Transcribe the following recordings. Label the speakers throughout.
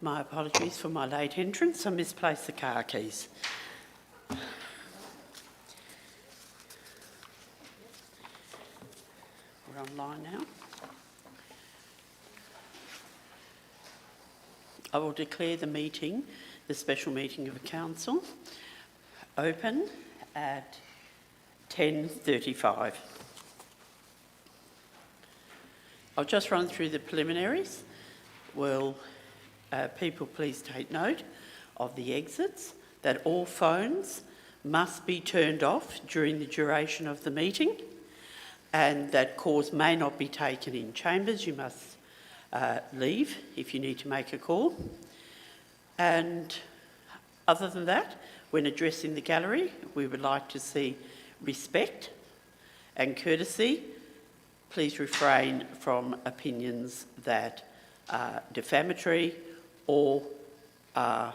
Speaker 1: My apologies for my late entrance. I misplaced the car keys. We're online now. I will declare the meeting, the special meeting of the Council, open at 10:35. I'll just run through the preliminaries. Will people please take note of the exits, that all phones must be turned off during the duration of the meeting, and that calls may not be taken in chambers. You must leave if you need to make a call. And other than that, when addressing the gallery, we would like to see respect and courtesy. Please refrain from opinions that are defamatory or are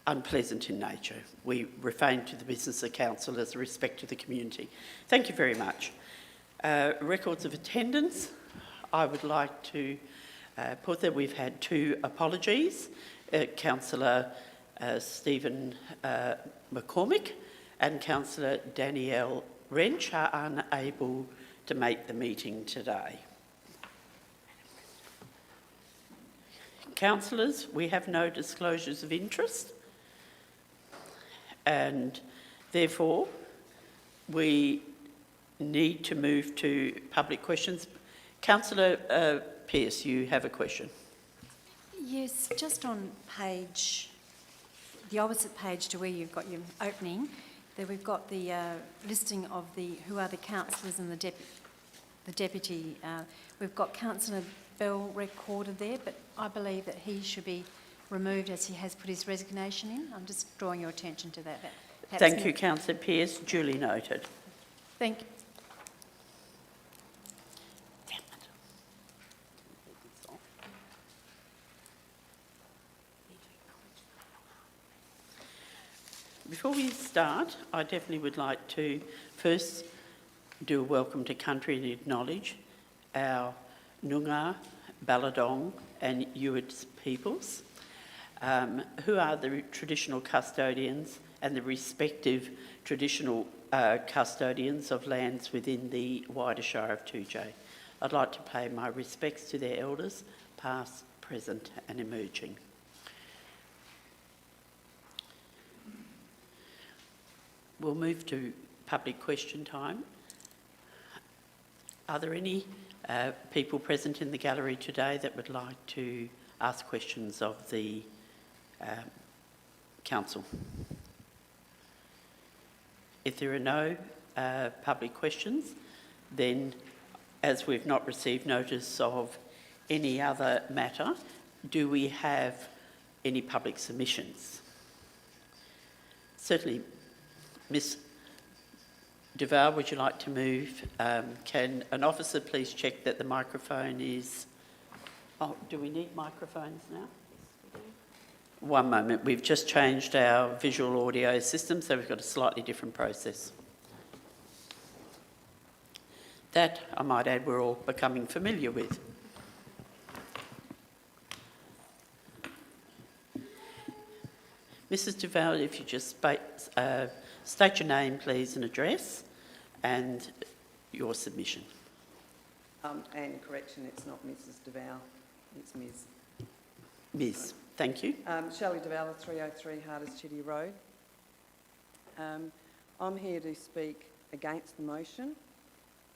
Speaker 1: unpleasant in nature. We refrain to the business of council as a respect to the community. Thank you very much. Records of attendance. I would like to put that we've had 2 apologies. Councillor Stephen McCormick and Councillor Danielle Wrench are unable to make the meeting today. Councillors, we have no disclosures of interest, and therefore we need to move to public questions. Councillor Pearce, you have a question.
Speaker 2: Yes, just on the opposite page to where you've got your opening, there we've got the listing of who are the councillors and the deputy. We've got Councillor Bell recorded there, but I believe that he should be removed as he has put his resignation in. I'm just drawing your attention to that.
Speaker 1: Thank you, Councillor Pearce. Duly noted.
Speaker 2: Thank you. Before we start, I definitely would like to first do a welcome to country and acknowledge our Noongar, Ballardong and Yuit peoples, who are the traditional custodians and the respective traditional custodians of lands within the wider Shire of 2J. I'd like to pay my respects to their elders, past, present and emerging. We'll move to public question time. Are there any people present in the gallery today that would like to ask questions of the council? If there are no public questions, then as we've not received notice of any other matter, do we have any public submissions? Certainly. Ms Duval, would you like to move? Can an officer please check that the microphone is... Oh, do we need microphones now? Yes, we do. One moment. We've just changed our visual audio system, so we've got a slightly different process. That, I might add, we're all becoming familiar with. Mrs Duval, if you just state your name, please, and address, and your submission.
Speaker 3: And correction, it's not Mrs Duval, it's Ms.
Speaker 1: Ms. Thank you.
Speaker 3: Shelley Duval, 303 Harders Chitty Road. I'm here to speak against the motion,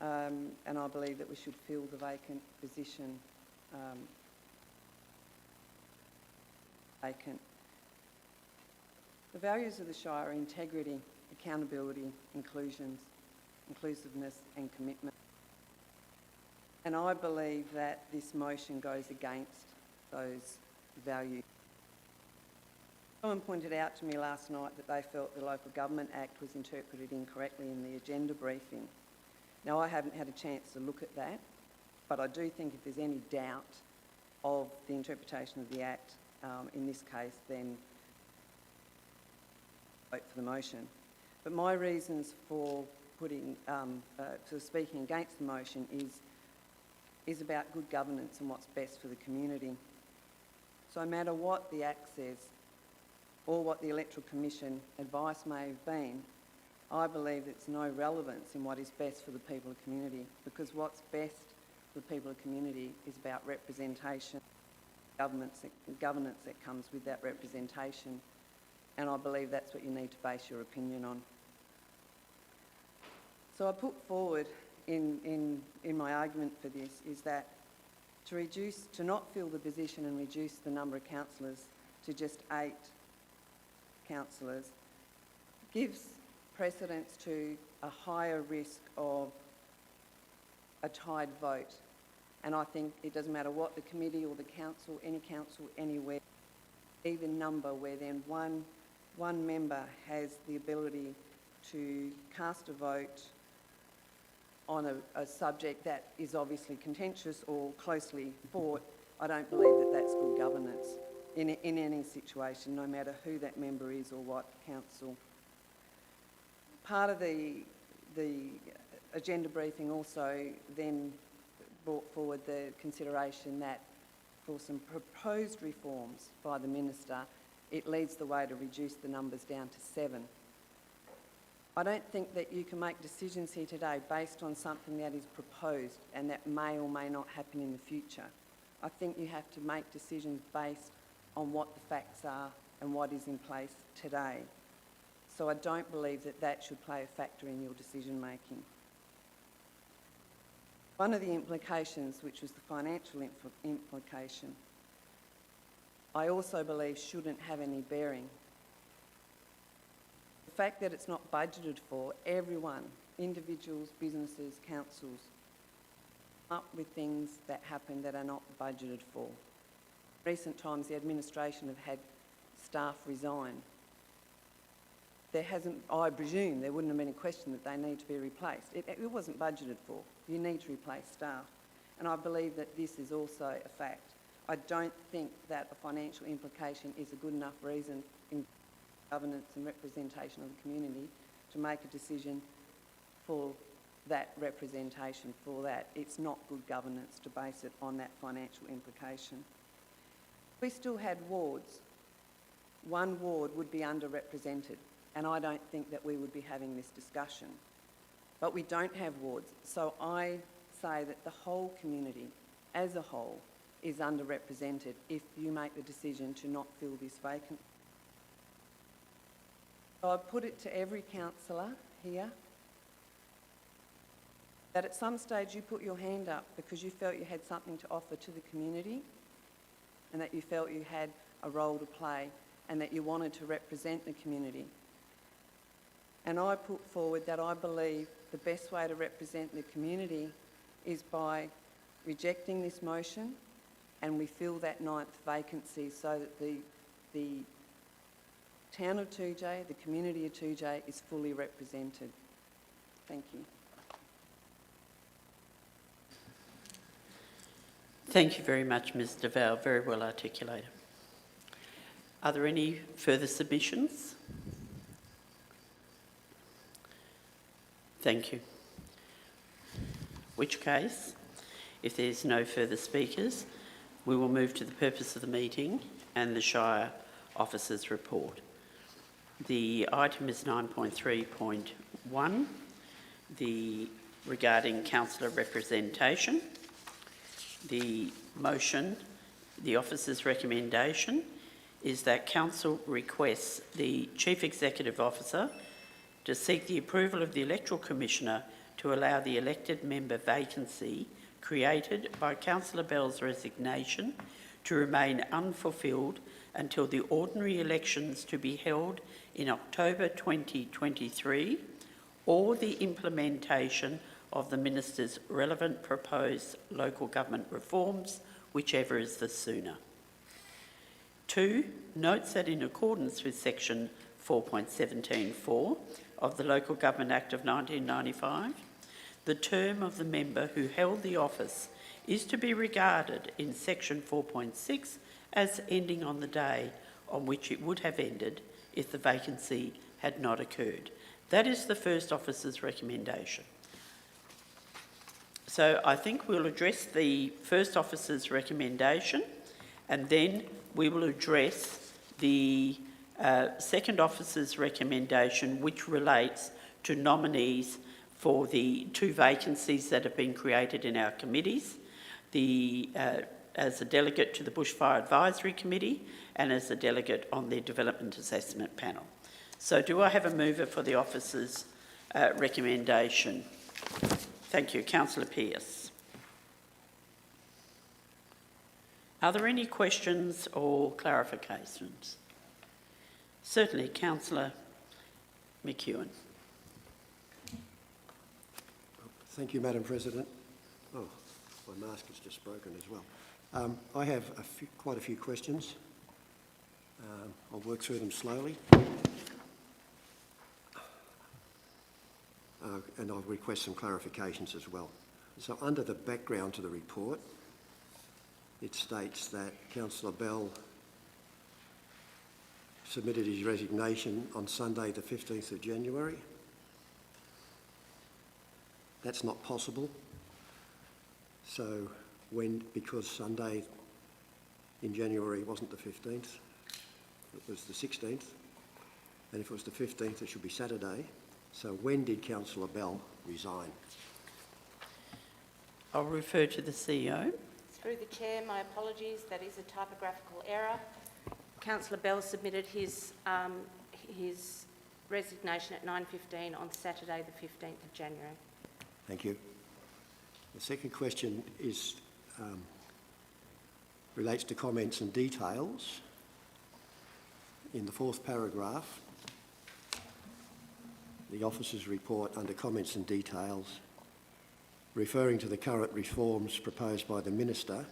Speaker 3: and I believe that we should fill the vacant position vacant. The values of the Shire are integrity, accountability, inclusiveness and commitment. And I believe that this motion goes against those values. Someone pointed out to me last night that they felt the Local Government Act was interpreted incorrectly in the agenda briefing. Now, I haven't had a chance to look at that, but I do think if there's any doubt of the interpretation of the Act in this case, then vote for the motion. But my reasons for speaking against the motion is about good governance and what's best for the community. So no matter what the Act says or what the Electoral Commission advice may have been, I believe it's no relevance in what is best for the people of the community, because what's best for the people of the community is about representation, governance that comes with that representation, and I believe that's what you need to base your opinion on. So I put forward in my argument for this is that to not fill the position and reduce the number of councillors to just 8 councillors gives precedence to a higher risk of a tied vote. And I think it doesn't matter what the committee or the council, anywhere, even number where then one member has the ability to cast a vote on a subject that is obviously contentious or closely fought. I don't believe that that's good governance in any situation, no matter who that member is or what council. Part of the agenda briefing also then brought forward the consideration that for some proposed reforms by the Minister, it leads the way to reduce the numbers down to 7. I don't think that you can make decisions here today based on something that is proposed and that may or may not happen in the future. I think you have to make decisions based on what the facts are and what is in place today. So I don't believe that that should play a factor in your decision making. One of the implications, which was the financial implication, I also believe shouldn't have any bearing. The fact that it's not budgeted for, everyone, individuals, businesses, councils, up with things that happen that are not budgeted for. In recent times, the administration have had staff resign. There hasn't, I presume, there wouldn't have been a question that they need to be replaced. It wasn't budgeted for. You need to replace staff. And I believe that this is also a fact. I don't think that a financial implication is a good enough reason in governance and representation of the community to make a decision for that representation, for that. It's not good governance to base it on that financial implication. If we still had wards, one ward would be underrepresented, and I don't think that we would be having this discussion. But we don't have wards, so I say that the whole community as a whole is underrepresented if you make the decision to not fill this vacancy. So I put it to every councillor here that at some stage you put your hand up because you felt you had something to offer to the community and that you felt you had a role to play and that you wanted to represent the community. And I put forward that I believe the best way to represent the community is by rejecting this motion and we fill that 9th vacancy so that the town of 2J, the community of 2J is fully represented. Thank you.
Speaker 1: Thank you very much, Ms Duval. Very well articulated. Are there any further submissions? Thank you. Which case, if there's no further speakers, we will move to the purpose of the meeting and the Shire Officer's report. The item is 9.3.1, regarding councillor representation. The motion, the officer's recommendation, is that council requests the Chief Executive Officer to seek the approval of the Electoral Commissioner to allow the elected member vacancy created by Councillor Bell's resignation to remain unfulfilled until the ordinary elections to be held in October 2023 or the implementation of the Minister's relevant proposed local government reforms, whichever is the sooner. 2, notes that in accordance with section 4.17.4 of the Local Government Act of 1995, the term of the member who held the office is to be regarded in section 4.6 as ending on the day on which it would have ended if the vacancy had not occurred. That is the first officer's recommendation. So I think we'll address the first officer's recommendation and then we will address the second officer's recommendation, which relates to nominees for the 2 vacancies that have been created in our committees, as a delegate to the Bushfire Advisory Committee and as a delegate on their Development Assessment Panel. So do I have a mover for the officer's recommendation? Thank you. Councillor Pearce. Are there any questions or clarifications? Certainly, Councillor McEwen.
Speaker 4: Thank you, Madam President. Oh, my mask is just broken as well. I have quite a few questions. I'll work through them slowly. And I'll request some clarifications as well. So under the background to the report, it states that Councillor Bell submitted his resignation on Sunday the 15th of January. That's not possible. So because Sunday in January wasn't the 15th, it was the 16th, and if it was the 15th, it should be Saturday. So when did Councillor Bell resign?
Speaker 1: I'll refer to the CEO.
Speaker 5: Through the Chair, my apologies, that is a typographical error. Councillor Bell submitted his resignation at 9:15 on Saturday the 15th of January.
Speaker 4: Thank you. The second question relates to comments and details. In the 4th paragraph, the officer's report under comments and details, referring to the current reforms proposed by the Minister,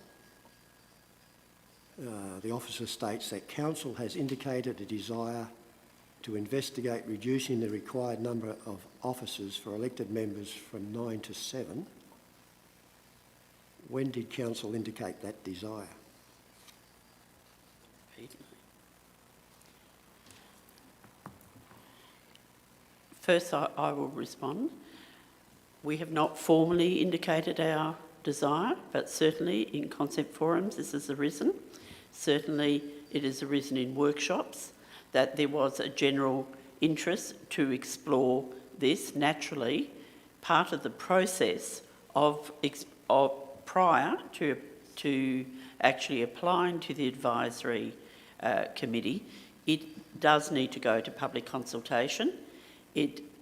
Speaker 4: the officer states that Council has indicated a desire to investigate reducing the required number of officers for elected members from 9 to 7. When did Council indicate that desire?
Speaker 1: First, I will respond. We have not formally indicated our desire, but certainly in concept forums this has arisen. Certainly it has arisen in workshops that there was a general interest to explore this. Naturally, part of the process of prior to actually applying to the advisory committee, it does need to go to public consultation.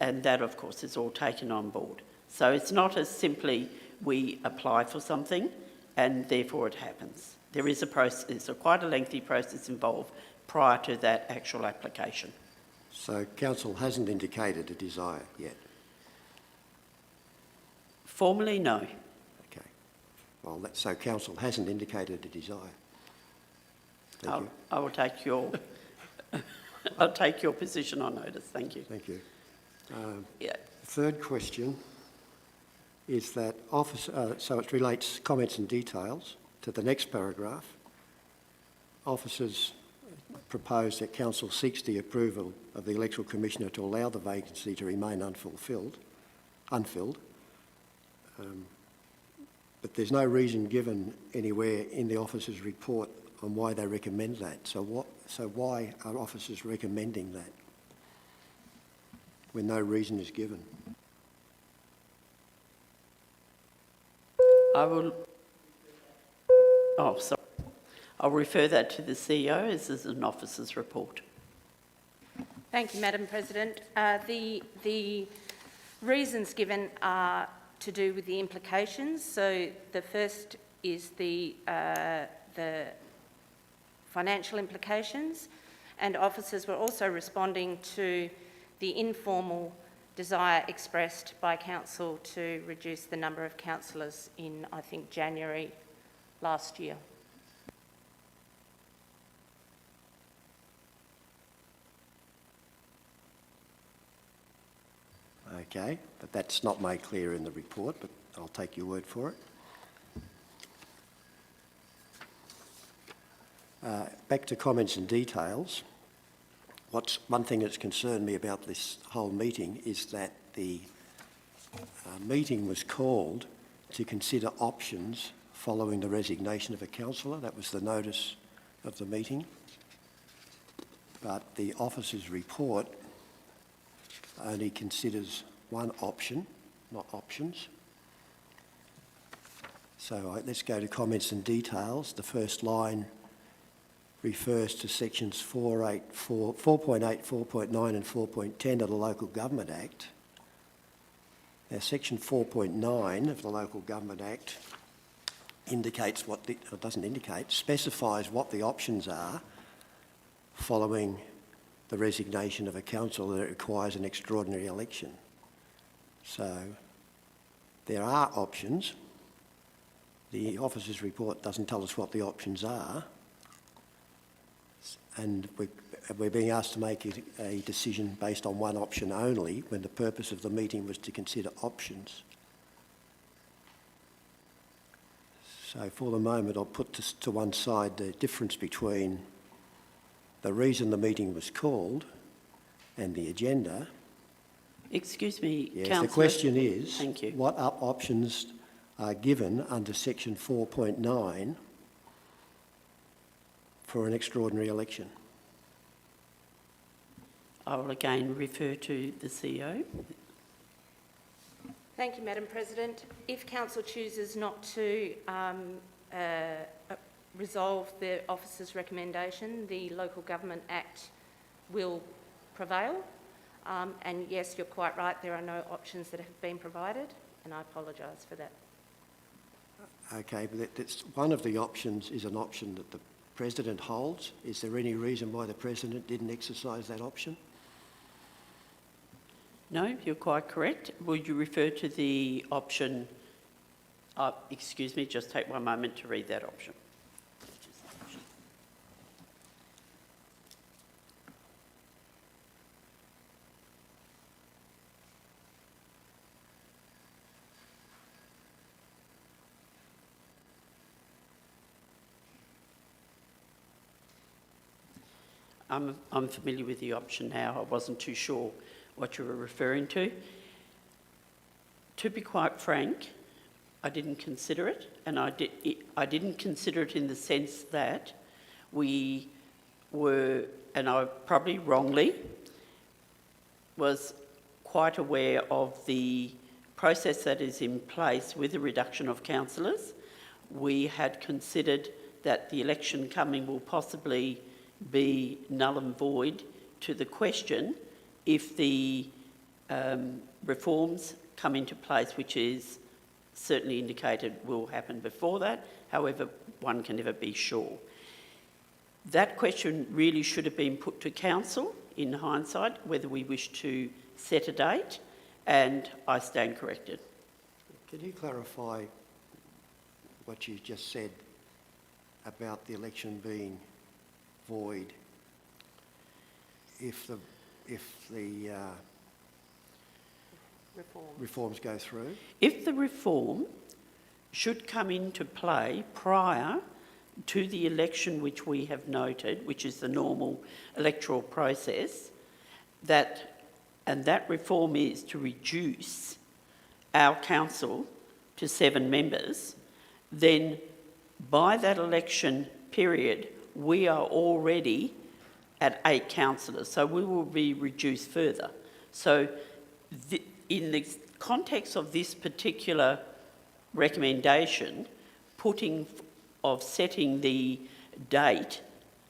Speaker 1: And that, of course, is all taken on board. So it's not as simply we apply for something and therefore it happens. There is a process, quite a lengthy process involved prior to that actual application.
Speaker 4: So Council hasn't indicated a desire yet?
Speaker 1: Formally, no.
Speaker 4: Okay. Well, so Council hasn't indicated a desire. Thank you.
Speaker 1: I will take your, I'll take your position on notice. Thank you.
Speaker 4: Thank you.
Speaker 1: Yeah.
Speaker 4: Third question is that so it relates comments and details to the next paragraph. Officers propose that Council seeks the approval of the Electoral Commissioner to allow the vacancy to remain unfilled. But there's no reason given anywhere in the officers' report on why they recommend that. So why are officers recommending that when no reason is given?
Speaker 1: I'll refer that to the CEO as is an officer's report.
Speaker 5: Thank you, Madam President. The reasons given are to do with the implications. So the first is the financial implications, and officers were also responding to the informal desire expressed by Council to reduce the number of councillors in, I think, January last year.
Speaker 4: Okay, but that's not made clear in the report, but I'll take your word for it. Back to comments and details. One thing that's concerned me about this whole meeting is that the meeting was called to consider options following the resignation of a councillor. That was the notice of the meeting, but the officer's report only considers one option, not options. So let's go to comments and details. The first line refers to sections 4.8, 4.9 and 4.10 of the Local Government Act. Now, section 4.9 of the Local Government Act indicates specifies what the options are following the resignation of a council that it requires an extraordinary election. So there are options. The officer's report doesn't tell us what the options are, and we're being asked to make a decision based on one option only when the purpose of the meeting was to consider options. So for the moment, I'll put to one side the difference between the reason the meeting was called and the agenda.
Speaker 1: Excuse me,
Speaker 4: Yes,
Speaker 1: Councillor.
Speaker 4: the question is,
Speaker 1: Thank you.
Speaker 4: what options are given under section 4.9 for an extraordinary election?
Speaker 1: I will again refer to the CEO.
Speaker 5: Thank you, Madam President. If council chooses not to resolve the officer's recommendation, the Local Government Act will prevail. And yes, you're quite right, there are no options that have been provided, and I apologise for that.
Speaker 4: Okay, but one of the options is an option that the President holds. Is there any reason why the President didn't exercise that option?
Speaker 1: No, you're quite correct. Would you refer to the option? Excuse me, just take one moment to read that option. I'm familiar with the option now. I wasn't too sure what you were referring to. To be quite frank, I didn't consider it, and I didn't consider it in the sense that we were, and I probably wrongly, was quite aware of the process that is in place with the reduction of councillors. We had considered that the election coming will possibly be null and void to the question if the reforms come into place, which is certainly indicated will happen before that. However, one can never be sure. That question really should have been put to council in hindsight, whether we wish to set a date, and I stand corrected.
Speaker 4: Can you clarify what you just said about the election being void if the reforms go through?
Speaker 1: If the reform should come into play prior to the election which we have noted, which is the normal electoral process, and that reform is to reduce our council to 7 members, then by that election period, we are already at 8 councillors, so we will be reduced further. So in the context of this particular recommendation, setting the date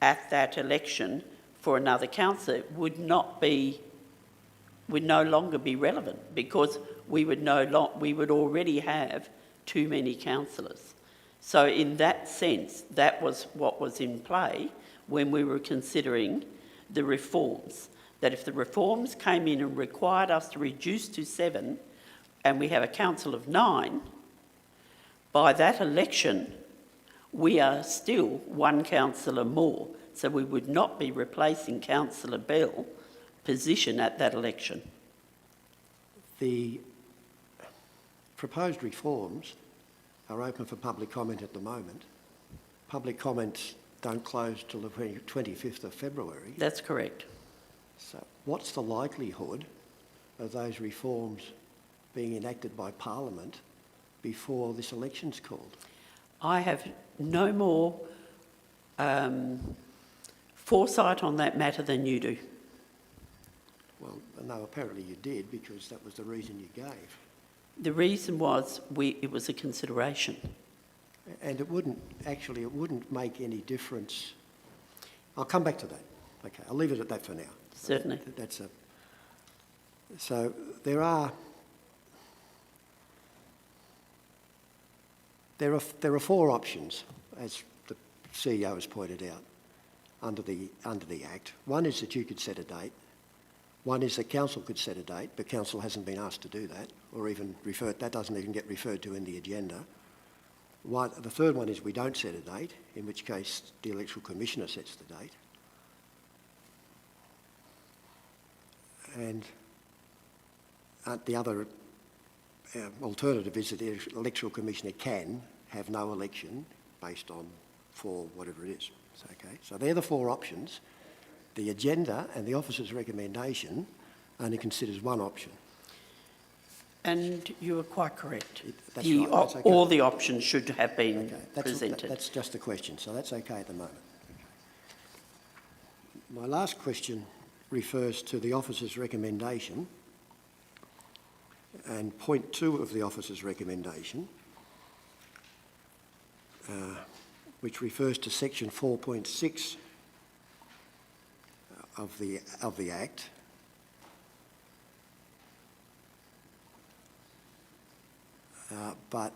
Speaker 1: at that election for another councillor would no longer be relevant, because we would already have too many councillors. So in that sense, that was what was in play when we were considering the reforms, that if the reforms came in and required us to reduce to 7, and we have a council of 9, by that election, we are still 1 councillor more, so we would not be replacing Councillor Bell's position at that election.
Speaker 4: The proposed reforms are open for public comment at the moment. Public comments don't close till the 25th of February.
Speaker 1: That's correct.
Speaker 4: So what's the likelihood of those reforms being enacted by Parliament before this election's called?
Speaker 1: I have no more foresight on that matter than you do.
Speaker 4: Well, no, apparently you did, because that was the reason you gave.
Speaker 1: The reason was it was a consideration.
Speaker 4: And it wouldn't make any difference. I'll come back to that. Okay, I'll leave it at that for now.
Speaker 1: Certainly.
Speaker 4: So there are four options, as the CEO has pointed out, under the Act. One is that you could set a date. One is that council could set a date, but council hasn't been asked to do that, or even that doesn't even get referred to in the agenda. The third one is we don't set a date, in which case the Electoral Commissioner sets the date. And the other alternative is that the Electoral Commissioner can have no election based on whatever it is. Okay, so they're the four options. The agenda and the officer's recommendation only considers one option.
Speaker 1: And you are quite correct.
Speaker 4: That's right, that's okay.
Speaker 1: All the options should have been
Speaker 4: Okay,
Speaker 1: presented.
Speaker 4: that's just a question, so that's okay at the moment. Okay. My last question refers to the officer's recommendation, and point 2 of the officer's recommendation, which refers to section 4.6 of the Act. But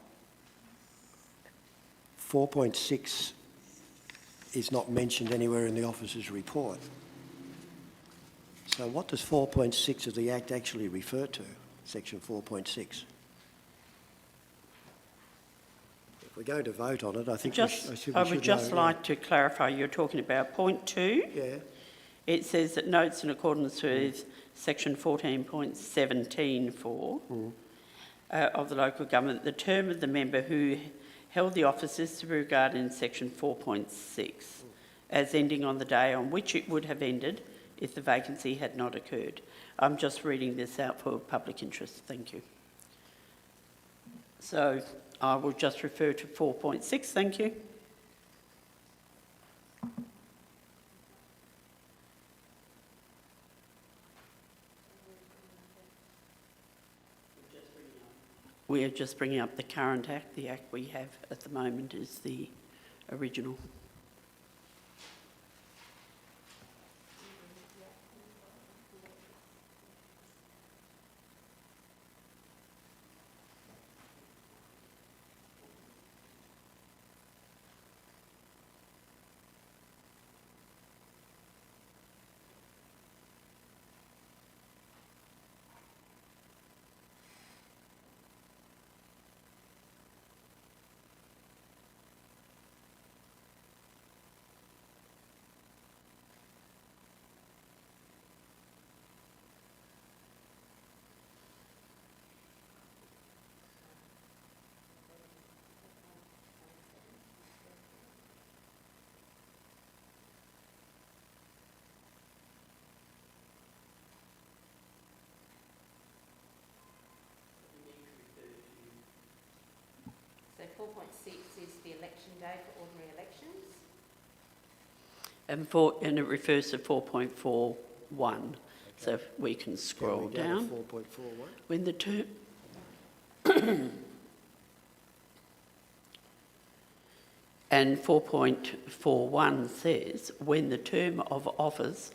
Speaker 4: 4.6 is not mentioned anywhere in the officer's report. So what does 4.6 of the Act actually refer to, section 4.6? If we're going to vote on it, I think
Speaker 1: I would just like to clarify, you're talking about point 2.
Speaker 4: Yeah.
Speaker 1: It says that notes in accordance with section 14.17(4) of the local government, the term of the member who held the office is to be regarded in section 4.6 as ending on the day on which it would have ended if the vacancy had not occurred. I'm just reading this out for public interest. Thank you. So I will just refer to 4.6. Thank you. We are just bringing up the current Act. The Act we have at the moment is the original.
Speaker 5: So 4.6 is the election day for ordinary elections.
Speaker 1: And it refers to 4.41. So if we can scroll down.
Speaker 4: 4.41.
Speaker 1: When the term and 4.41 says when the term of office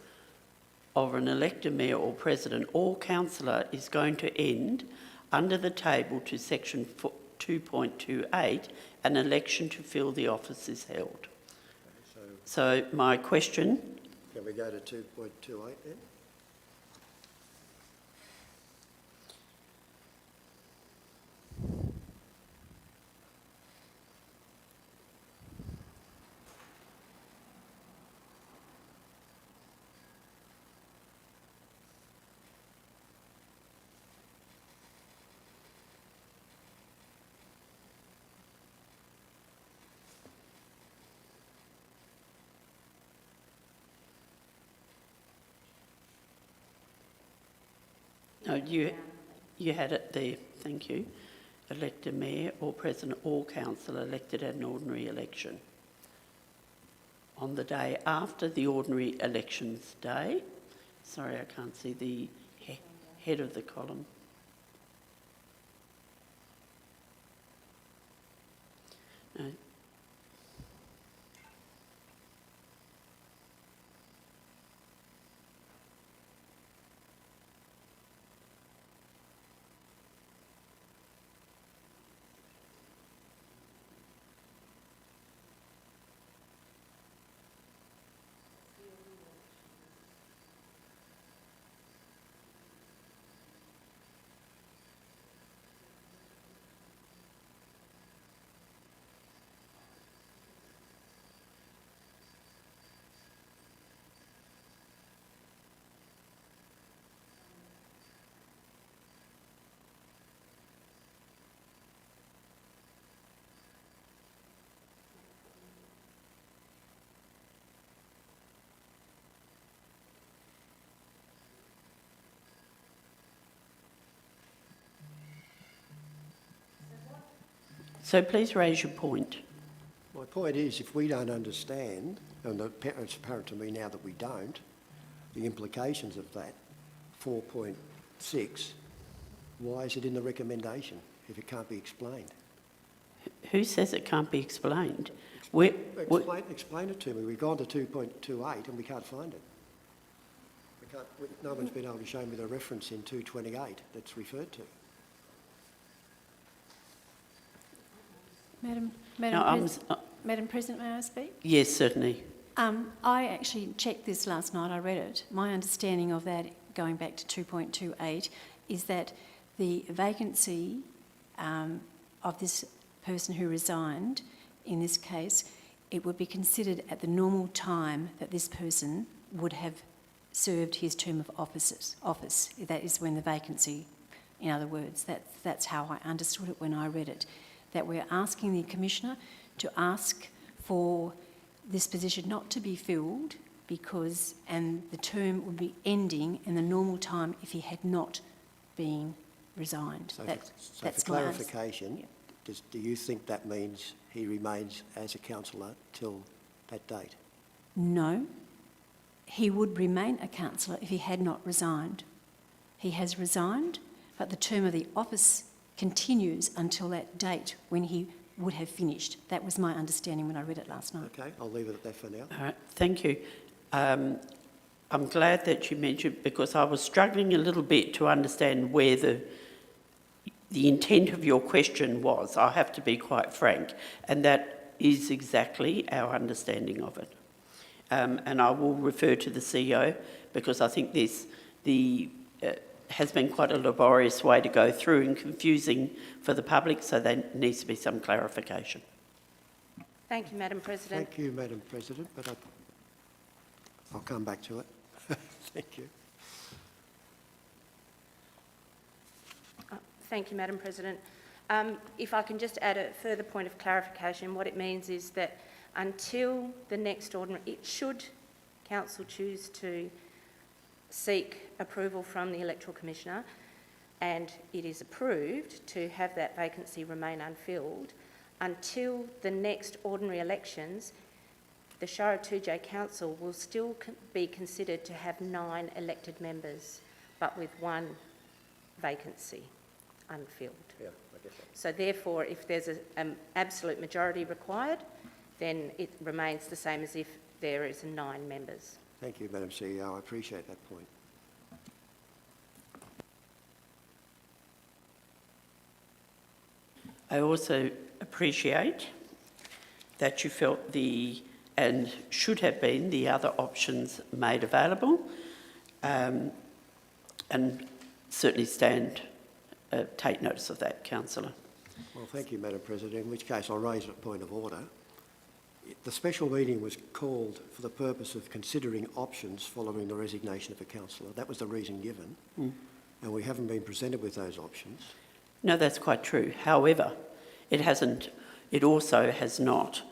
Speaker 1: of an elected mayor or president or councillor is going to end, under the table to section 2.28, an election to fill the office is held.
Speaker 4: Okay,
Speaker 1: So my question,
Speaker 4: can we go to 2.28 then?
Speaker 1: no, you had it there, thank you. Elect a mayor or president or councillor elected at an ordinary election on the day after the ordinary elections day. Sorry, I can't see the head of the column. No. So please raise your point.
Speaker 4: My point is, if we don't understand, and it's apparent to me now that we don't, the implications of that 4.6, why is it in the recommendation if it can't be explained?
Speaker 1: Who says it can't be explained?
Speaker 4: Explain it to me. We've gone to 2.28 and we can't find it. No one's been able to show me the reference in 228 that's referred to.
Speaker 6: Madam President, may I speak?
Speaker 1: Yes, certainly.
Speaker 6: I actually checked this last night, I read it. My understanding of that, going back to 2.28, is that the vacancy of this person who resigned, in this case, it would be considered at the normal time that this person would have served his term of office. That is when the vacancy, in other words, that's how I understood it when I read it, that we're asking the Commissioner to ask for this position not to be filled and the term would be ending in the normal time if he had not been resigned.
Speaker 4: So
Speaker 6: That's
Speaker 4: for
Speaker 6: my
Speaker 4: clarification,
Speaker 6: yeah.
Speaker 4: do you think that means he remains as a councillor till that date?
Speaker 6: No. He would remain a councillor if he had not resigned. He has resigned, but the term of the office continues until that date when he would have finished. That was my understanding when I read it last night.
Speaker 4: Okay, I'll leave it at that for now.
Speaker 1: All right, thank you. I'm glad that you mentioned, because I was struggling a little bit to understand where the intent of your question was. I have to be quite frank, and that is exactly our understanding of it. And I will refer to the CEO, because I think this has been quite a laborious way to go through and confusing for the public, so there needs to be some clarification.
Speaker 5: Thank you, Madam President.
Speaker 4: Thank you, Madam President, but I'll come back to it. Thank you.
Speaker 5: Thank you, Madam President. If I can just add a further point of clarification, what it means is that until the next ordinary, should Council choose to seek approval from the Electoral Commissioner and it is approved to have that vacancy remain unfilled, until the next ordinary elections, the Shire 2J Council will still be considered to have 9 elected members, but with 1 vacancy unfilled.
Speaker 4: Yeah, I get that.
Speaker 5: So therefore, if there's an absolute majority required, then it remains the same as if there is 9 members.
Speaker 4: Thank you, Madam CEO. I appreciate that point.
Speaker 1: I also appreciate that you felt and should have been the other options made available, and certainly take notice of that, Councillor.
Speaker 4: Well, thank you, Madam President, in which case I'll raise a point of order. The special meeting was called for the purpose of considering options following the resignation of a councillor. That was the reason given, and we haven't been presented with those options.
Speaker 1: No, that's quite true. However, it also has not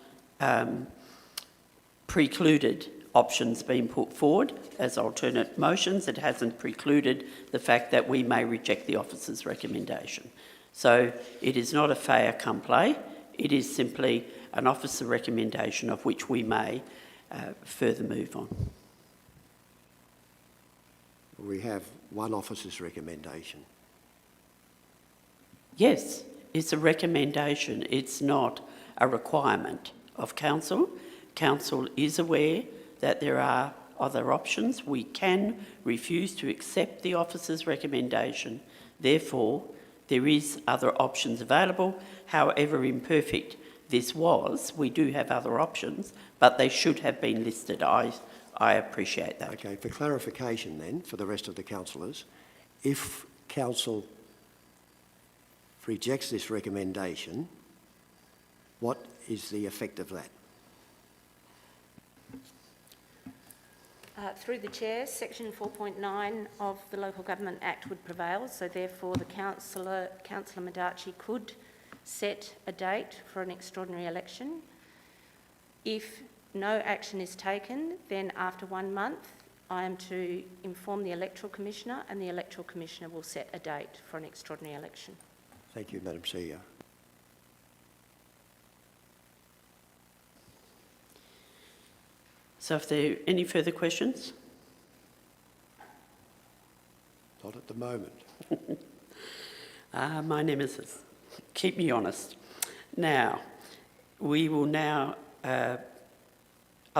Speaker 1: precluded options being put forward as alternate motions. It hasn't precluded the fact that we may reject the officer's recommendation. So it is not a fait accompli. It is simply an officer recommendation of which we may further move on.
Speaker 4: We have one officer's recommendation.
Speaker 1: Yes, it's a recommendation. It's not a requirement of council. Council is aware that there are other options. We can refuse to accept the officer's recommendation. Therefore, there is other options available. However imperfect this was, we do have other options, but they should have been listed. I appreciate that.
Speaker 4: Okay, for clarification then, for the rest of the councillors, if council rejects this recommendation, what is the effect of that?
Speaker 5: Through the Chair, Section 4.9 of the Local Government Act would prevail, so therefore the Councillor Madachi could set a date for an extraordinary election. If no action is taken, then after 1 month, I am to inform the Electoral Commissioner, and the Electoral Commissioner will set a date for an extraordinary election.
Speaker 4: Thank you, Madam CEO.
Speaker 1: So if there are any further questions?
Speaker 4: Not at the moment.
Speaker 1: My nemesis. Keep me honest. Now, we will now... are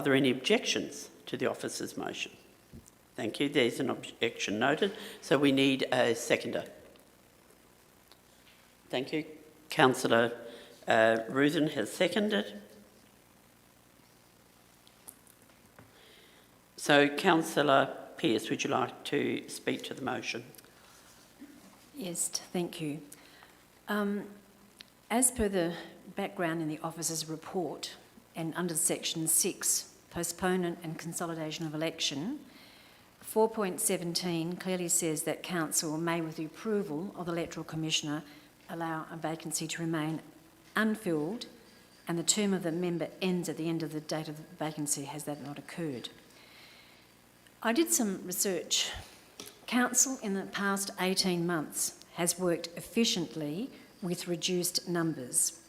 Speaker 1: there any objections to the officer's motion? Thank you. There's an objection noted. So we need a seconder. Thank you. Councillor Ruthin has seconded. So, Councillor Pearce, would you like to speak to the motion?
Speaker 6: Yes, thank you. As per the background in the officer's report and under Section 6, postponement and consolidation of election, 4.17 clearly says that council may, with the approval of the Electoral Commissioner, allow a vacancy to remain unfilled and the term of the member ends at the end of the date of the vacancy, has that not occurred. I did some research. Council in the past 18 months has worked efficiently with reduced numbers.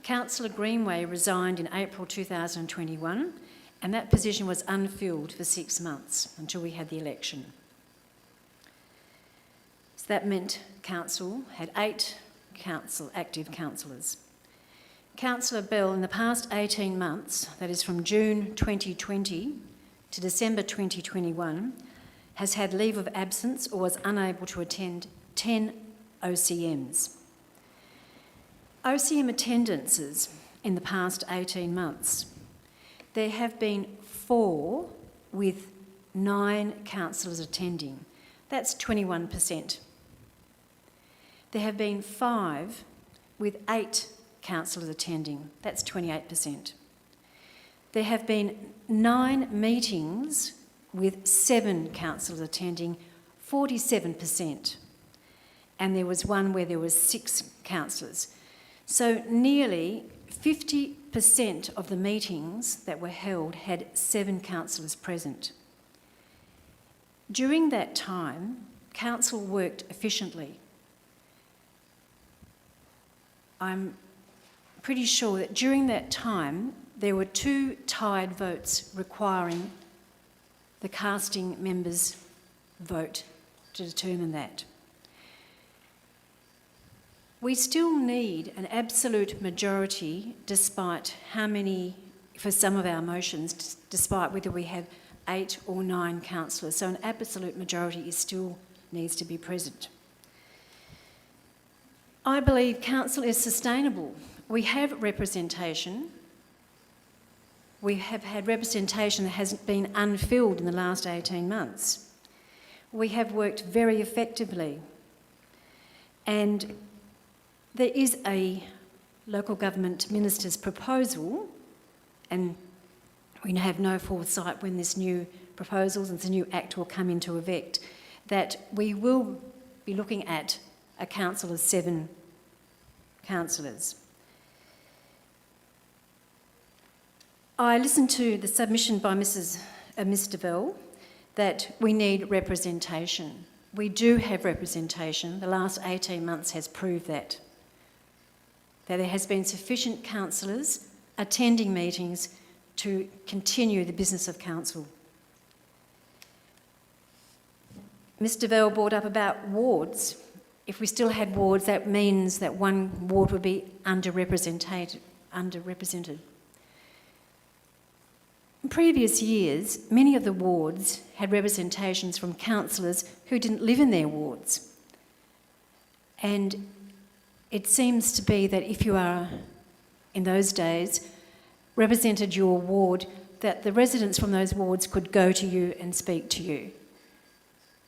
Speaker 6: Councillor Greenway resigned in April 2021 and that position was unfilled for 6 months until we had the election. So that meant council had 8 active councillors. Councillor Bell, in the past 18 months, that is from June 2020 to December 2021, has had leave of absence or was unable to attend 10 OCMs. OCM attendances in the past 18 months. There have been 4 with 9 councillors attending. That's 21%. There have been 5 with 8 councillors attending. That's 28%. There have been 9 meetings with 7 councillors attending, 47%. And there was one where there was 6 councillors. So nearly 50% of the meetings that were held had 7 councillors present. During that time, council worked efficiently. I'm pretty sure that during that time, there were 2 tied votes requiring the casting members' vote to determine that. We still need an absolute majority despite how many, for some of our motions, despite whether we have 8 or 9 councillors. So an absolute majority still needs to be present. I believe council is sustainable. We have representation. We have had representation that has been unfilled in the last 18 months. We have worked very effectively. And there is a local government minister's proposal, and we have no foresight when this new proposals and this new act will come into effect, that we will be looking at a council of 7 councillors. I listened to the submission by Mr. Bell that we need representation. We do have representation. The last 18 months has proved that there has been sufficient councillors attending meetings to continue the business of council. Mr Vell brought up about wards. If we still had wards, that means that one ward would be underrepresented. In previous years, many of the wards had representations from councillors who didn't live in their wards. And it seems to be that if you are, in those days, represented your ward, that the residents from those wards could go to you and speak to you.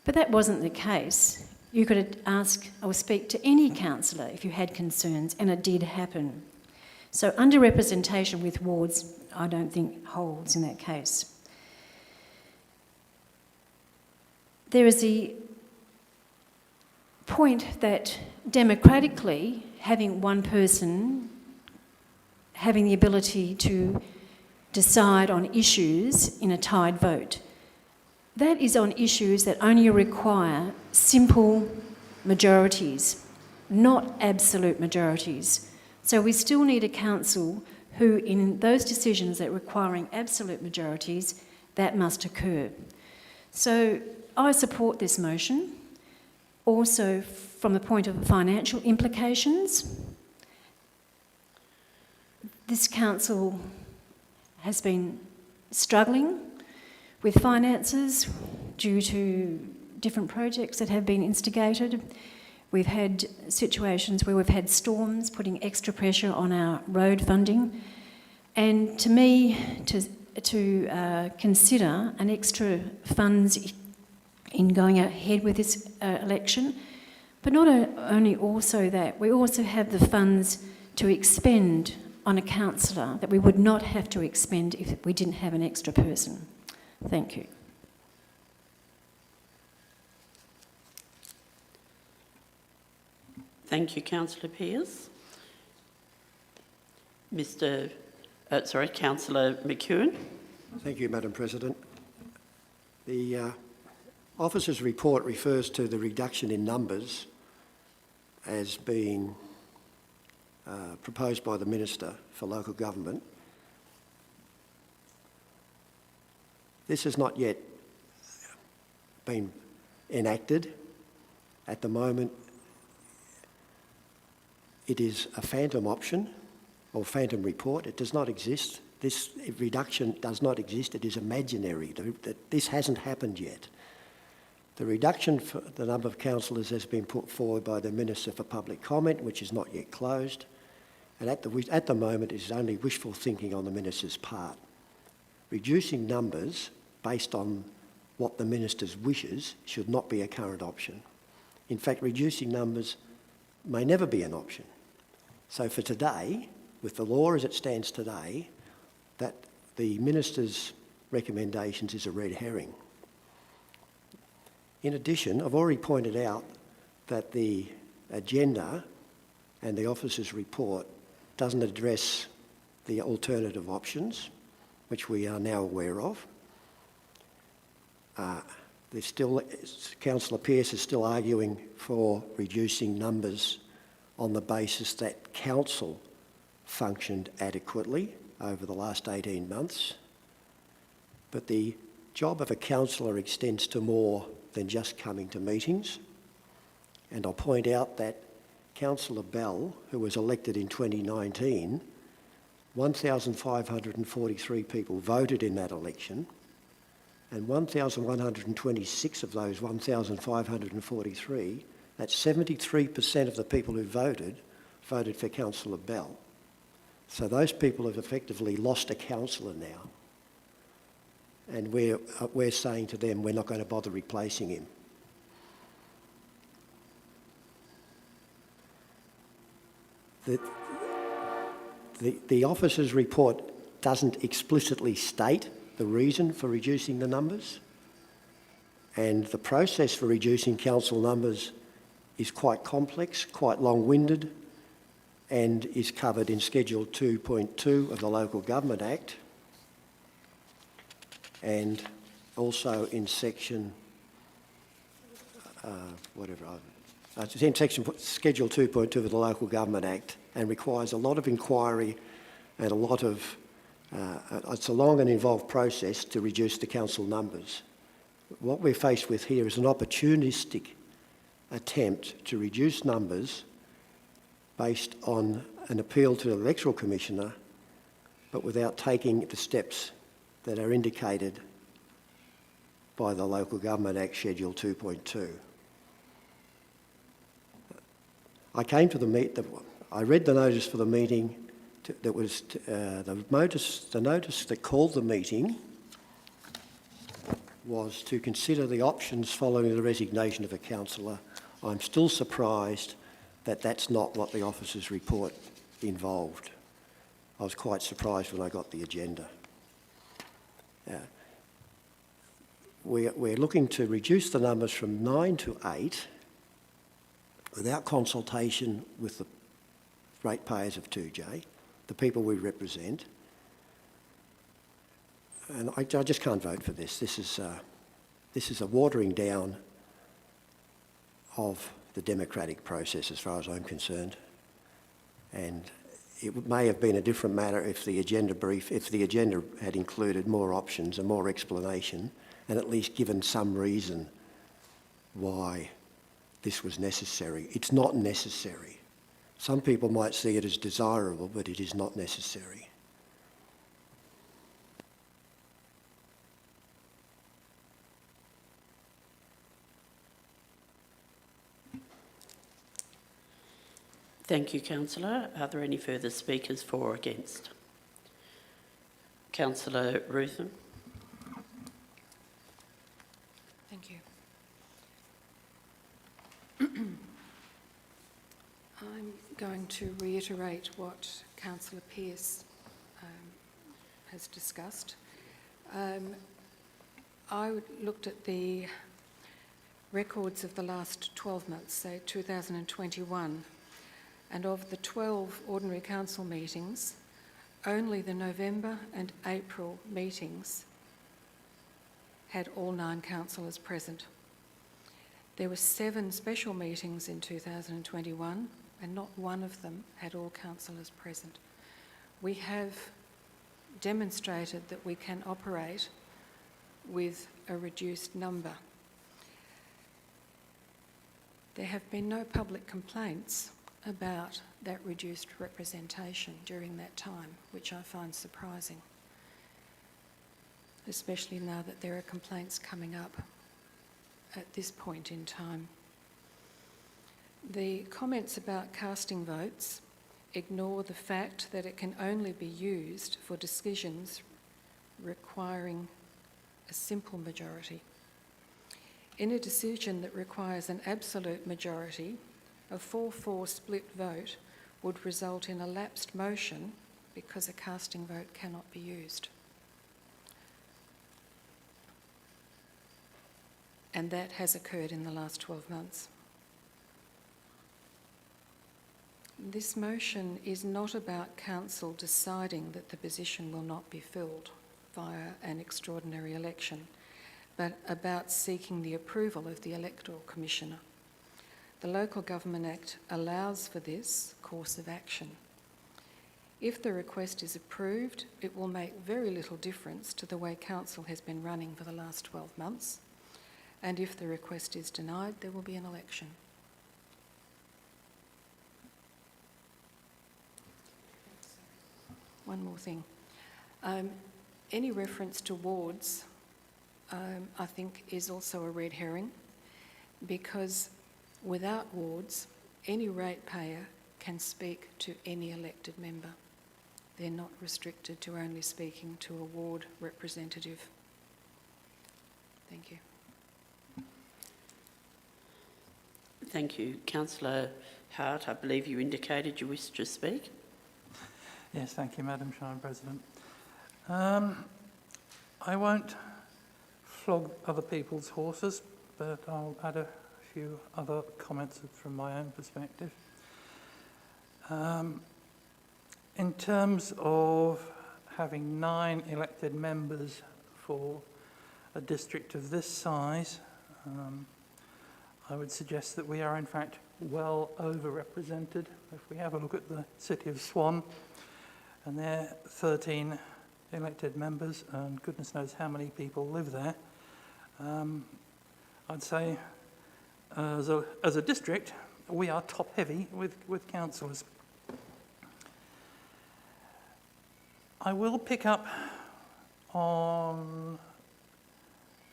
Speaker 6: But that wasn't the case. You could ask or speak to any councillor if you had concerns, and it did happen. So underrepresentation with wards, I don't think holds in that case. There is the point that democratically, having one person having the ability to decide on issues in a tied vote, that is on issues that only require simple majorities, not absolute majorities. So we still need a council who, in those decisions that requiring absolute majorities, that must occur. So I support this motion. Also, from the point of financial implications, this council has been struggling with finances due to different projects that have been instigated. We've had situations where we've had storms putting extra pressure on our road funding. And to me, to consider an extra funds in going ahead with this election, but not only also that, we also have the funds to expend on a councillor that we would not have to expend if we didn't have an extra person. Thank you.
Speaker 1: Thank you, Councillor Pearce. Councillor McEwen.
Speaker 4: Thank you, Madam President. The officer's report refers to the reduction in numbers as being proposed by the Minister for Local Government. This has not yet been enacted. At the moment, it is a phantom option or phantom report. It does not exist. This reduction does not exist. It is imaginary. This hasn't happened yet. The reduction for the number of councillors has been put forward by the Minister for Public Comment, which is not yet closed. And at the moment, it is only wishful thinking on the Minister's part. Reducing numbers based on what the Minister's wishes should not be a current option. In fact, reducing numbers may never be an option. So for today, with the law as it stands today, that the Minister's recommendations is a red herring. In addition, I've already pointed out that the agenda and the officer's report doesn't address the alternative options, which we are now aware of. Councillor Pearce is still arguing for reducing numbers on the basis that council functioned adequately over the last 18 months. But the job of a councillor extends to more than just coming to meetings. And I'll point out that Councillor Bell, who was elected in 2019, 1,543 people voted in that election, and 1,126 of those 1,543, that's 73% of the people who voted for Councillor Bell. So those people have effectively lost a councillor now. And we're saying to them, we're not going to bother replacing him. The officer's report doesn't explicitly state the reason for reducing the numbers, and the process for reducing council numbers is quite complex, quite long-winded, and is covered in Schedule 2.2 of the Local Government Act, and also in section, it's in Schedule 2.2 of the Local Government Act, and requires a lot of inquiry and a lot of It's a long and involved process to reduce the council numbers. What we're faced with here is an opportunistic attempt to reduce numbers based on an appeal to the electoral commissioner, but without taking the steps that are indicated by the Local Government Act Schedule 2.2. I came to I read the notice for the meeting. The notice that called the meeting was to consider the options following the resignation of a councillor. I'm still surprised that that's not what the officer's report involved. I was quite surprised when I got the agenda. We're looking to reduce the numbers from 9 to 8 without consultation with the ratepayers of 2J, the people we represent. And I just can't vote for this. This is a watering down of the democratic process as far as I'm concerned. And it may have been a different matter if the agenda had included more options and more explanation, and at least given some reason why this was necessary. It's not necessary. Some people might see it as desirable, but it is not necessary.
Speaker 1: Thank you, Councillor. Are there any further speakers for or against? Councillor Ruthin.
Speaker 7: Thank you. I'm going to reiterate what Councillor Pearce has discussed. I looked at the records of the last 12 months, say 2021, and of the 12 ordinary council meetings, only the November and April meetings had all 9 councillors present. There were 7 special meetings in 2021, and not one of them had all councillors present. We have demonstrated that we can operate with a reduced number. There have been no public complaints about that reduced representation during that time, which I find surprising, especially now that there are complaints coming up at this point in time. The comments about casting votes ignore the fact that it can only be used for decisions requiring a simple majority. In a decision that requires an absolute majority, a 4-4 split vote would result in a lapsed motion because a casting vote cannot be used. And that has occurred in the last 12 months. This motion is not about council deciding that the position will not be filled via an extraordinary election, but about seeking the approval of the Electoral Commissioner. The Local Government Act allows for this course of action. If the request is approved, it will make very little difference to the way council has been running for the last 12 months. And if the request is denied, there will be an election. One more thing. Any reference to wards, I think, is also a red herring, because without wards, any ratepayer can speak to any elected member. They're not restricted to only speaking to a ward representative. Thank you.
Speaker 1: Thank you. Councillor Hart, I believe you indicated you wish to speak.
Speaker 8: Yes, thank you, Madam Chair and President. I won't flog other people's horses, but I'll add a few other comments from my own perspective. In terms of having 9 elected members for a district of this size, I would suggest that we are in fact well overrepresented. If we have a look at the City of Swan and their 13 elected members, and goodness knows how many people live there. I'd say as a district, we are top-heavy with councillors. I will pick up on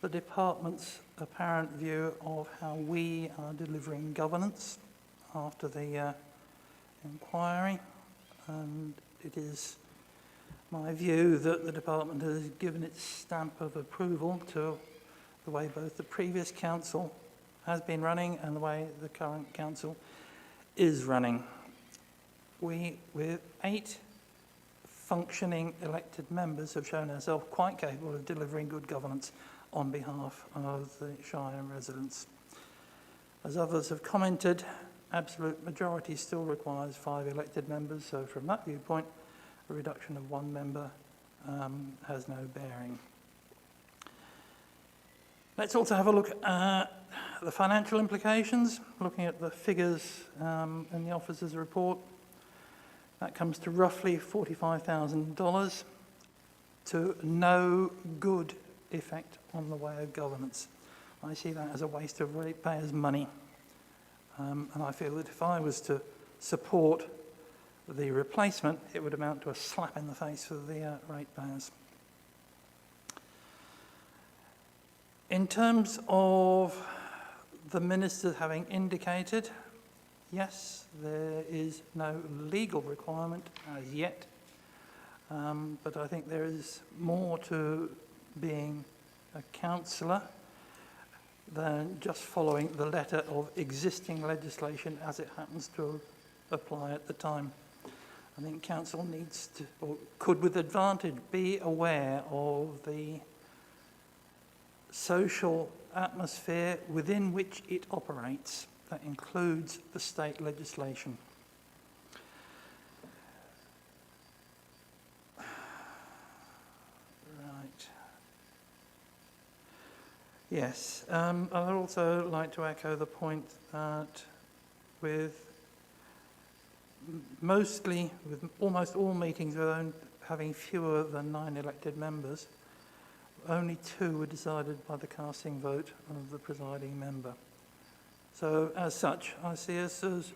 Speaker 8: the department's apparent view of how we are delivering governance after the inquiry, and it is my view that the department has given its stamp of approval to the way both the previous council has been running and the way the current council is running. We, with 8 functioning elected members, have shown ourselves quite capable of delivering good governance on behalf of the Shire residents. As others have commented, absolute majority still requires 5 elected members, so from that viewpoint, a reduction of 1 member has no bearing. Let's also have a look at the financial implications, looking at the figures in the officer's report. That comes to roughly $45,000 to no good effect on the way of governance. I see that as a waste of ratepayers' money. And I feel that if I was to support the replacement, it would amount to a slap in the face for the ratepayers. In terms of the minister having indicated, yes, there is no legal requirement as yet, but I think there is more to being a councillor than just following the letter of existing legislation as it happens to apply at the time. I think council needs to, or could with advantage, be aware of the social atmosphere within which it operates. That includes the state legislation. Right. Yes, I'd also like to echo the point that with almost all meetings having fewer than 9 elected members, only 2 were decided by the casting vote of the presiding member. So as such, I see us as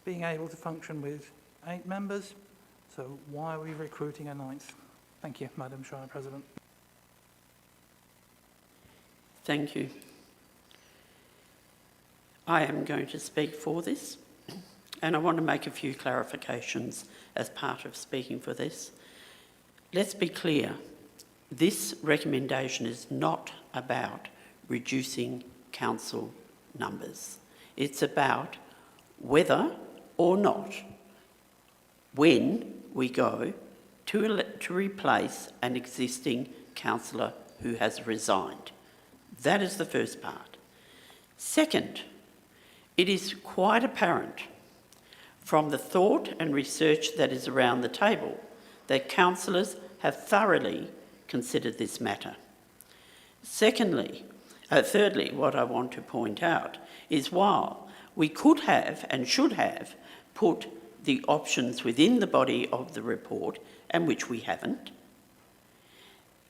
Speaker 8: being able to function with 8 members, so why are we recruiting a 9th? Thank you, Madam Shire President.
Speaker 2: Thank you. I am going to speak for this, and I want to make a few clarifications as part of speaking for this. Let's be clear, this recommendation is not about reducing council numbers. It's about whether or not, when we go to replace an existing councillor who has resigned. That is the first part. Second, it is quite apparent from the thought and research that is around the table that councillors have thoroughly considered this matter. Thirdly, what I want to point out is while we could have and should have put the options within the body of the report, and which we haven't,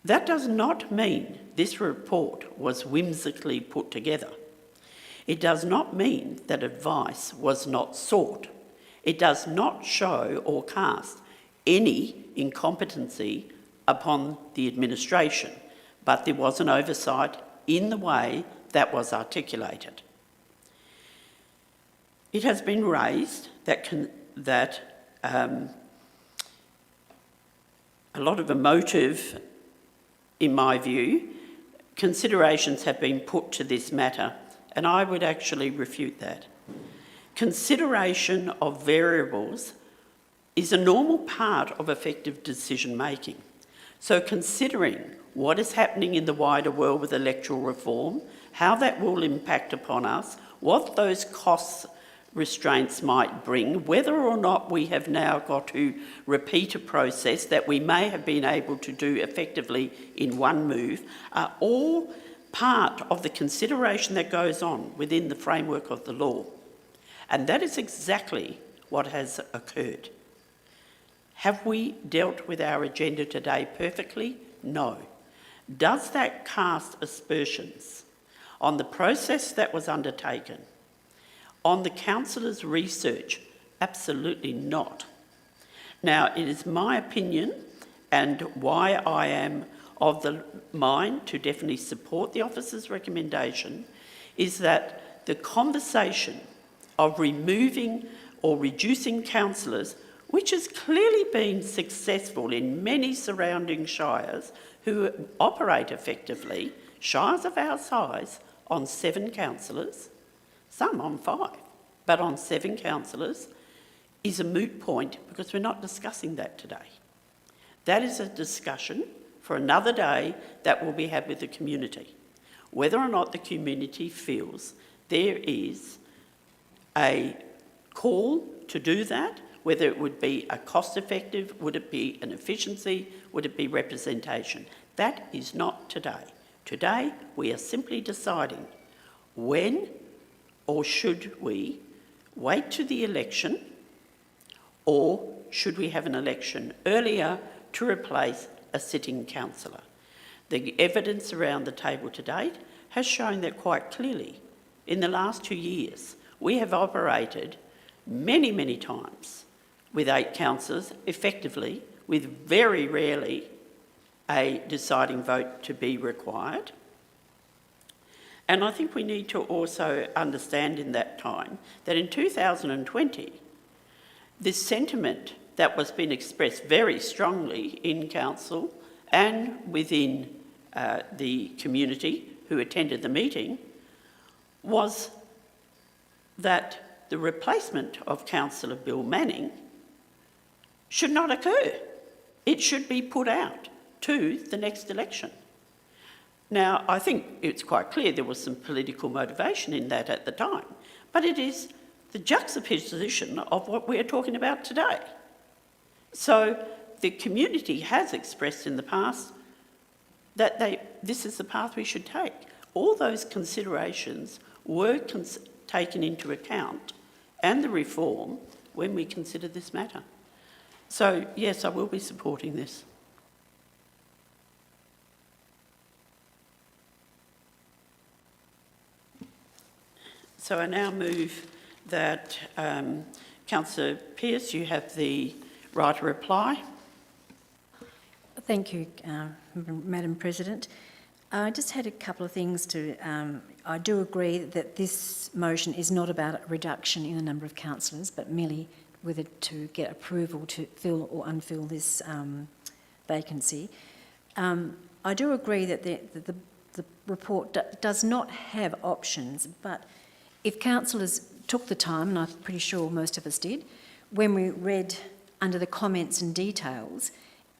Speaker 2: that does not mean this report was whimsically put together. It does not mean that advice was not sought. It does not show or cast any incompetency upon the administration, but there was an oversight in the way that was articulated. It has been raised that a lot of emotive, in my view, considerations have been put to this matter, and I would actually refute that. Consideration of variables is a normal part of effective decision making. So considering what is happening in the wider world with electoral reform, how that will impact upon us, what those costs restraints might bring, whether or not we have now got to repeat a process that we may have been able to do effectively in one move, are all part of the consideration that goes on within the framework of the law. And that is exactly what has occurred.
Speaker 1: Have we dealt with our agenda today perfectly? No. Does that cast aspersions on the process that was undertaken? On the councillors' research? Absolutely not. Now, it is my opinion, and why I am of the mind to definitely support the officer's recommendation, is that the conversation of removing or reducing councillors, which has clearly been successful in many surrounding shires who operate effectively, shires of our size, on 7 councillors, some on 5, but on 7 councillors, is a moot point because we're not discussing that today. That is a discussion for another day that will be had with the community. Whether or not the community feels there is a call to do that, whether it would be a cost effective, would it be an efficiency, would it be representation. That is not today. Today we are simply deciding when or should we wait to the election, or should we have an election earlier to replace a sitting councillor. The evidence around the table to date has shown that quite clearly. In the last 2 years, we have operated many, many times with 8 councillors effectively, with very rarely a deciding vote to be required. And I think we need to also understand in that time that in 2020, this sentiment that was being expressed very strongly in council and within the community who attended the meeting was that the replacement of Councillor Bill Manning should not occur. It should be put out to the next election. Now, I think it's quite clear there was some political motivation in that at the time, but it is the juxtaposition of what we're talking about today. So the community has expressed in the past that this is the path we should take. All those considerations were taken into account, and the reform, when we consider this matter. So yes, I will be supporting this. So I now move that Councillor Pearce, you have the right to reply.
Speaker 6: Thank you, Madam President. I just had a couple of things to... I do agree that this motion is not about a reduction in the number of councillors, but merely whether to get approval to fill or unfill this vacancy. I do agree that the report does not have options, but if councillors took the time, and I'm pretty sure most of us did, when we read under the comments and details,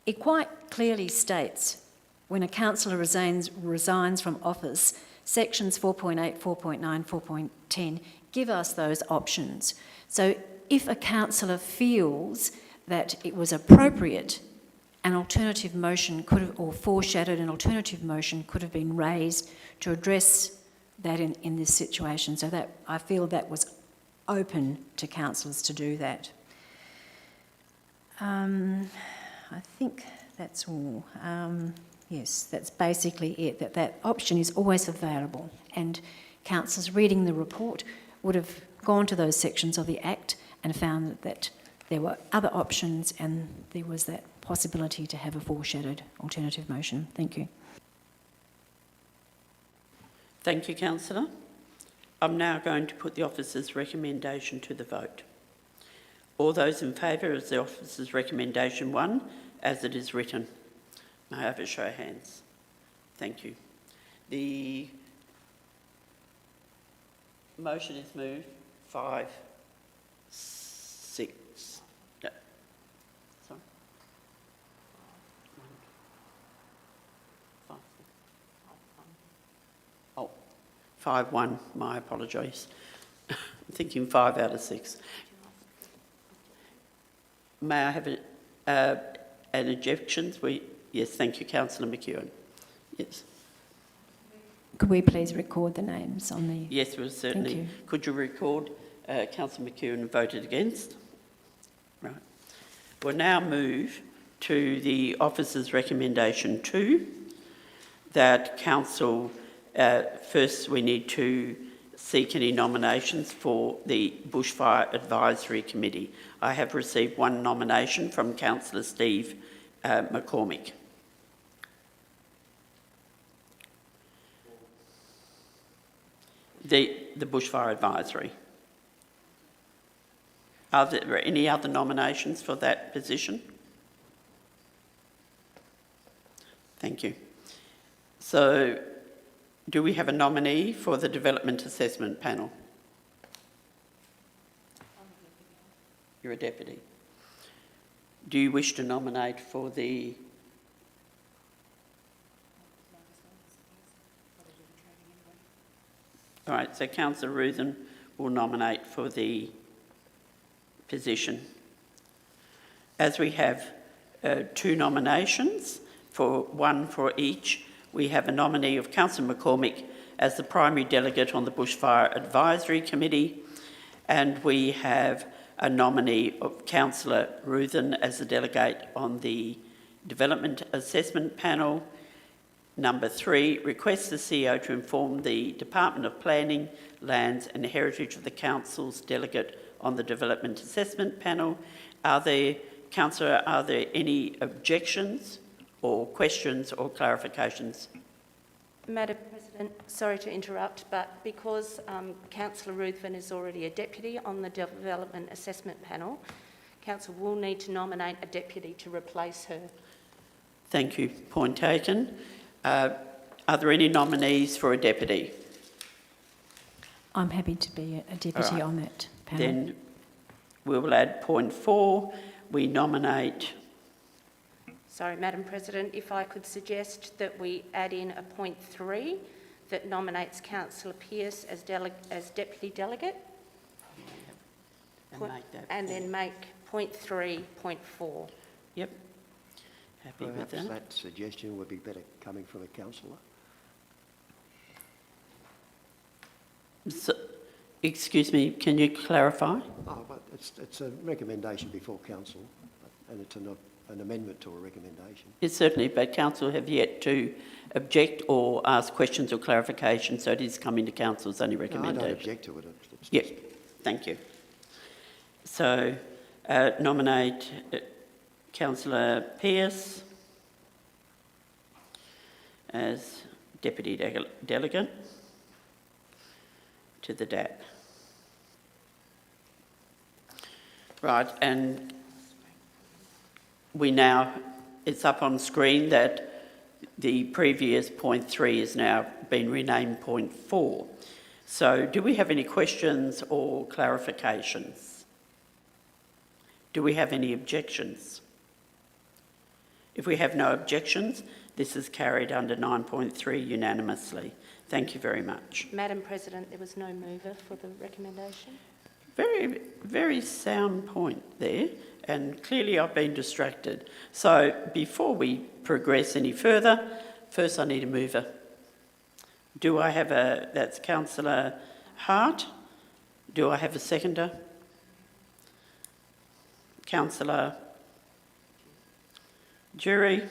Speaker 6: it quite clearly states when a councillor resigns from office, sections 4.8, 4.9, 4.10 give us those options. So if a councillor feels that it was appropriate, an alternative motion could have, or foreshadowed an alternative motion could have been raised to address that in this situation. So that I feel that was open to councillors to do that. I think that's all. Yes, that's basically it, that option is always available, and councillors reading the report would have gone to those sections of the Act and found that there were other options and there was that possibility to have a foreshadowed alternative motion. Thank you.
Speaker 1: Thank you, Councillor. I'm now going to put the officer's recommendation to the vote. All those in favour of the officer's recommendation 1, as it is written. May I have a show of hands? Thank you. The motion is moved 5, 6. No. Sorry. 1, 5, 6. Oh, 5-1. My apologies. I'm thinking 5 out of 6. May I have an objection? Yes, thank you, Councillor McEwen. Yes.
Speaker 6: Could we please record the names on the...
Speaker 1: Yes, well, certainly.
Speaker 6: Thank you.
Speaker 1: Could you record Councillor McEwen voted against? Right.
Speaker 2: We'll now move to the officer's recommendation 2, that council, first we need to seek any nominations for the Bushfire Advisory Committee. I have received one nomination from Councillor Steve McCormick. The Bushfire Advisory. Are there any other nominations for that position? Thank you. So, do we have a nominee for the Development Assessment Panel? You're a deputy. Do you wish to nominate for the... All right, so Councillor Ruthin will nominate for the position. As we have 2 nominations, one for each, we have a nominee of Councillor McCormick as the primary delegate on the Bushfire Advisory Committee, and we have a nominee of Councillor Ruthin as the delegate on the Development Assessment Panel. Number 3, requests the CEO to inform the Department of Planning, Lands and Heritage of the Council's delegate on the Development Assessment Panel. Councillor, are there any objections or questions or clarifications?
Speaker 5: Madam President, sorry to interrupt, but because Councillor Ruthven is already a deputy on the Development Assessment Panel, Council will need to nominate a deputy to replace her.
Speaker 2: Thank you. Point taken. Are there any nominees for a deputy?
Speaker 6: I'm happy to be a deputy
Speaker 2: All right.
Speaker 6: on that panel.
Speaker 2: Then we will add point 4. We nominate...
Speaker 5: Sorry, Madam President, if I could suggest that we add in a point 3 that nominates Councillor Pearce as deputy delegate,
Speaker 2: and make that
Speaker 5: and then make point 3 point 4.
Speaker 2: Yep. Happy with
Speaker 4: Perhaps
Speaker 2: that.
Speaker 4: that suggestion would be better coming from a councillor.
Speaker 2: So, excuse me, can you clarify?
Speaker 4: Oh, but it's a recommendation before council, and it's an amendment to a recommendation.
Speaker 2: Yes, certainly, but council have yet to object or ask questions or clarification, so it is coming to council's only
Speaker 4: No, I
Speaker 2: recommendation.
Speaker 4: don't object to it. It's
Speaker 2: Yep, thank you. So, nominate Councillor Pearce as deputy delegate to the DAP. Right, and it's up on screen that the previous point 3 has now been renamed point 4. So do we have any questions or clarifications? Do we have any objections? If we have no objections, this is carried under 9.3 unanimously. Thank you very much.
Speaker 5: Madam President, there was no mover for the recommendation.
Speaker 2: Very, very sound point there, and clearly I've been distracted. So before we progress any further, first I need a mover. Do I have that's Councillor Hart. Do I have a seconder? Councillor Jury.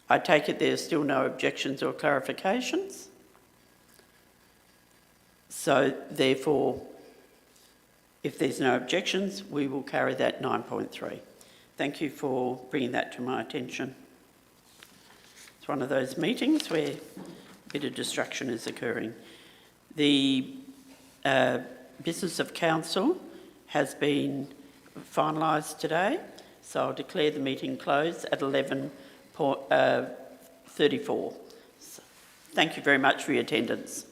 Speaker 2: I take it there's still no objections or clarifications. So therefore, if there's no objections, we will carry that 9.3. Thank you for bringing that to my attention. It's one of those meetings where a bit of distraction is occurring. The business of council has been finalised today, so I'll declare the meeting closed at 11:34. Thank you very much for your attendance.